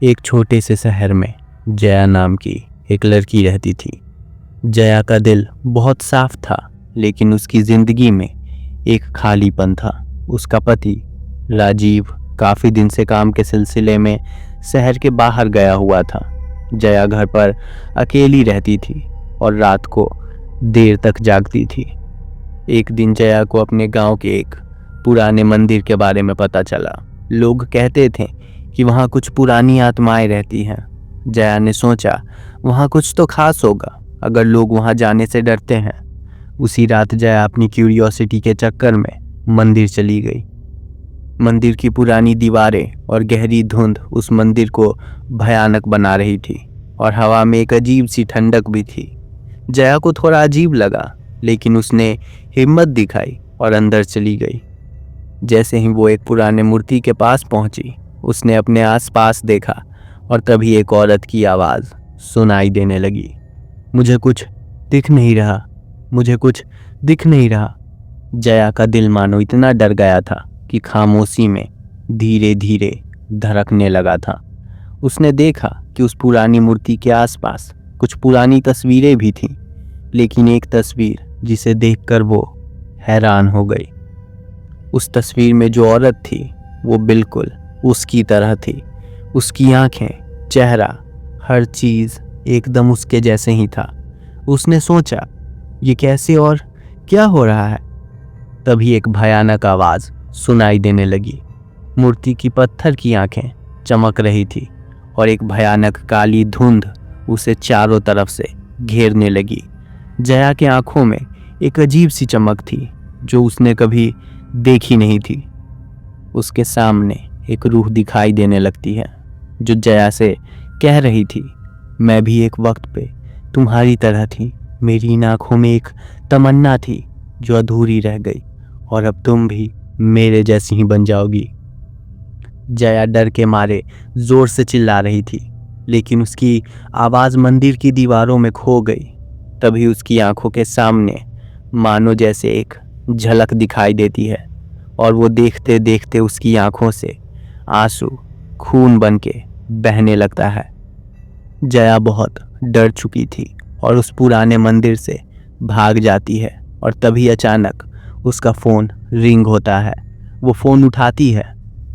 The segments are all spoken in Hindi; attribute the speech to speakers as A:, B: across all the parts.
A: एक छोटे से शहर में जया नाम की एक लड़की रहती थी। जया का दिल बहुत साफ था, लेकिन उसकी जिंदगी में एक खालीपन था। उसका पति राजीव काफी दिन से काम के सिलसिले में शहर के बाहर गया हुआ था। जया घर पर अकेली रहती थी और रात को देर तक जागती थी। एक दिन जया को अपने गांव के एक पुराने मंदिर के बारे में पता चला। लोग कहते थे कि वहां कुछ पुरानी आत्माएं रहती हैं। जया ने सोचा वहां कुछ तो खास होगा, अगर लोग वहां जाने से डरते हैं। उसी रात जया अपनी क्यूरियोसिटी के चक्कर में मंदिर चली गई। मंदिर की पुरानी दीवारें और गहरी धुंध उस मंदिर को भयानक बना रही थी और हवा में एक अजीब सी ठंडक भी थी। जया को थोड़ा अजीब लगा, लेकिन उसने हिम्मत दिखाई और अंदर चली गई। जैसे ही वो एक पुराने मूर्ति के पास पहुंची, उसने अपने आसपास देखा और तभी एक औरत की आवाज़ सुनाई देने लगी, मुझे कुछ दिख नहीं रहा, मुझे कुछ दिख नहीं रहा। जया का दिल मानो इतना डर गया था कि खामोशी में धीरे धीरे धड़कने लगा था। उसने देखा कि उस पुरानी मूर्ति के आसपास कुछ पुरानी तस्वीरें भी थीं, लेकिन एक तस्वीर जिसे देखकर वो हैरान हो गई। उस तस्वीर में जो औरत थी वो बिल्कुल उसकी तरह थी। उसकी आंखें, चेहरा, हर चीज एकदम उसके जैसे ही था। उसने सोचा ये कैसे और क्या हो रहा है। तभी एक भयानक आवाज सुनाई देने लगी। मूर्ति की पत्थर की आंखें चमक रही थी और एक भयानक काली धुंध उसे चारों तरफ से घेरने लगी। जया के आंखों में एक अजीब सी चमक थी जो उसने कभी देखी नहीं थी। उसके सामने एक रूह दिखाई देने लगती है जो जया से कह रही थी, मैं भी एक वक्त पे तुम्हारी तरह थी। मेरी इन आंखों में एक तमन्ना थी जो अधूरी रह गई और अब तुम भी मेरे जैसी ही बन जाओगी। जया डर के मारे जोर से चिल्ला रही थी, लेकिन उसकी आवाज़ मंदिर की दीवारों में खो गई। तभी उसकी आंखों के सामने मानो जैसे एक झलक दिखाई देती है और वो देखते देखते उसकी आंखों से आंसू खून बन के बहने लगता है। जया बहुत डर चुकी थी और उस पुराने मंदिर से भाग जाती है और तभी अचानक उसका फ़ोन रिंग होता है। वो फ़ोन उठाती है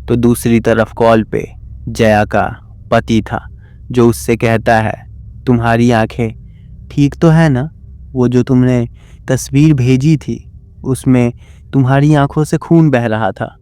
A: तो दूसरी तरफ कॉल पे जया का पति था जो उससे कहता है, तुम्हारी आंखें ठीक तो है ना? वो जो तुमने तस्वीर भेजी थी उसमें तुम्हारी आंखों से खून बह रहा था।